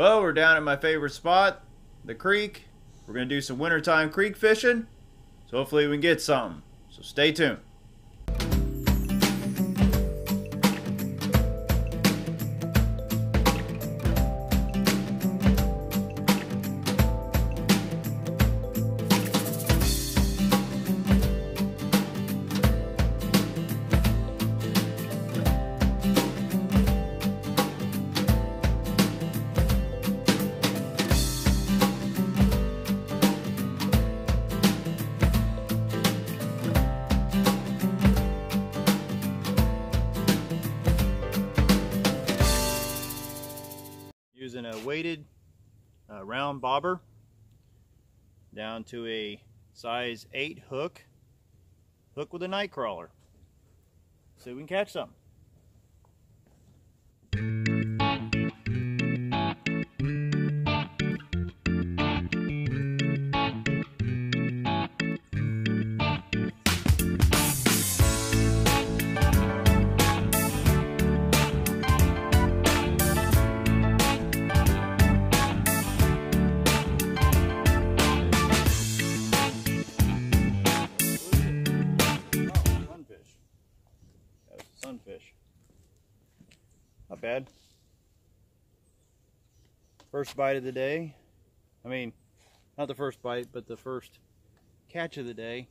Well, we're down at my favorite spot, the creek. We're going to do some wintertime creek fishing, so hopefully we can get something. So stay tuned. Using a weighted round bobber down to a size 8 hook with a night crawler. See if we can catch something. Sunfish. Not bad. First bite of the day. I mean, not the first bite, but the first catch of the day.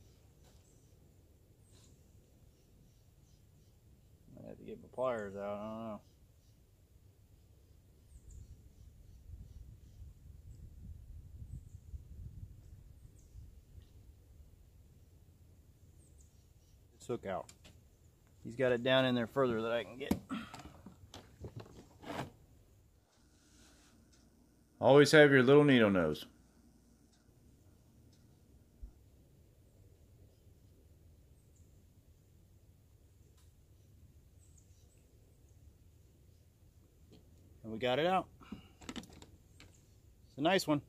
I have to get my pliers out. I don't know. This hook out. He's got it down in there further that I can get. Always have your little needle nose. And we got it out. It's a nice one.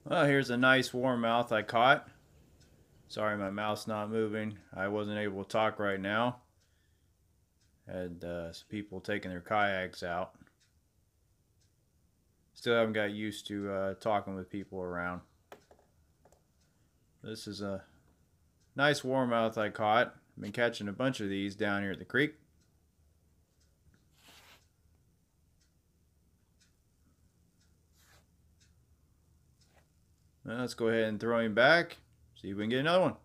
Well, here's a nice warmouth I caught. Sorry my mouth's not moving. I wasn't able to talk right now. Had some people taking their kayaks out. Still haven't got used to talking with people around. This is a nice warmouth I caught. I've been catching a bunch of these down here at the creek. Well, let's go ahead and throw him back. See if we can get another one.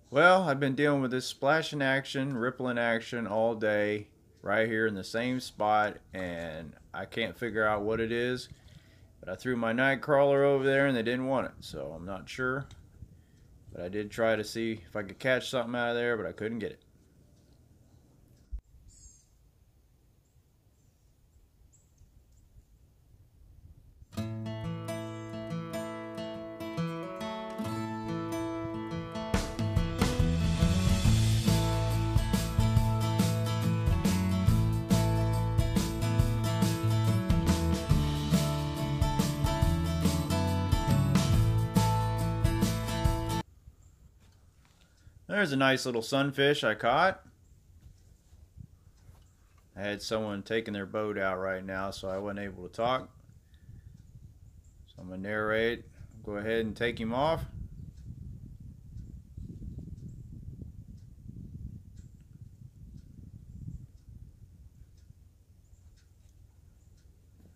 Well, I've been dealing with this splashing action, rippling action all day right here in the same spot, and I can't figure out what it is. But I threw my night crawler over there and they didn't want it, so I'm not sure. But I did try to see if I could catch something out of there, but I couldn't get it. There's a nice little sunfish I caught. I had someone taking their boat out right now, so I wasn't able to talk. So I'm going to narrate. Go ahead and take him off.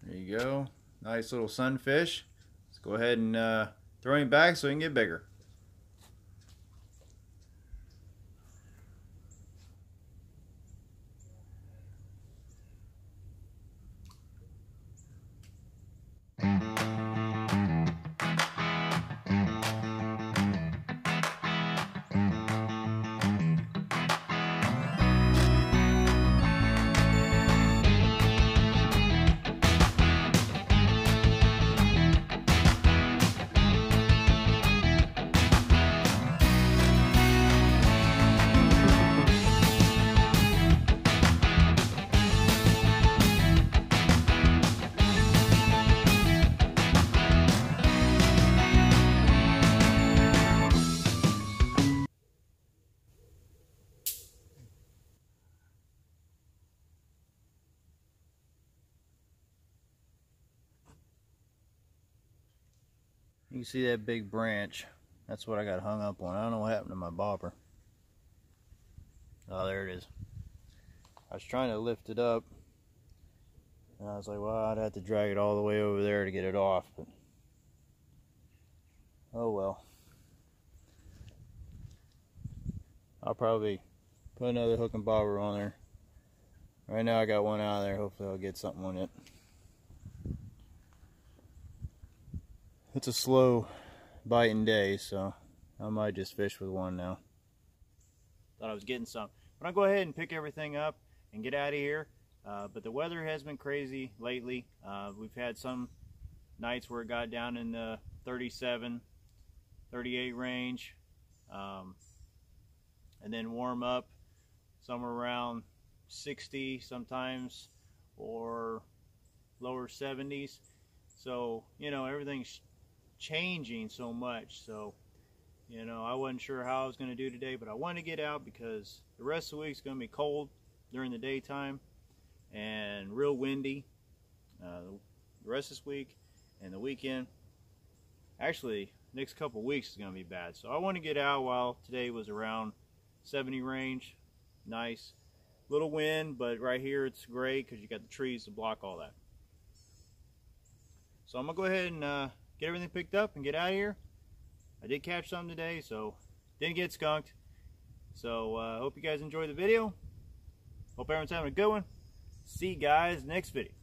There you go. Nice little sunfish. Let's go ahead and throw him back so he can get bigger. You can see that big branch. That's what I got hung up on. I don't know what happened to my bobber. Oh, there it is. I was trying to lift it up, and I was like, well, I'd have to drag it all the way over there to get it off. But oh well. I'll probably put another hook and bobber on there. Right now I got one out of there. Hopefully I'll get something on it. It's a slow biting day, so I might just fish with one now. Thought I was getting some. But I'll go ahead and pick everything up and get out of here. But the weather has been crazy lately. We've had some nights where it got down in the 37, 38 range. And then warm up somewhere around 60 sometimes, or lower 70s. So, you know, everything's changing so much. So, you know, I wasn't sure how I was going to do today, but I wanted to get out because the rest of the week's going to be cold during the daytime and real windy the rest of this week and the weekend. Actually, next couple weeks is going to be bad. So I want to get out while today was around 70 range. Nice little wind, but right here it's great because you got the trees to block all that. So I'm gonna go ahead and get everything picked up and get out of here. I did catch some today, so didn't get skunked. So hope you guys enjoyed the video. Hope everyone's having a good one. See you guys next video.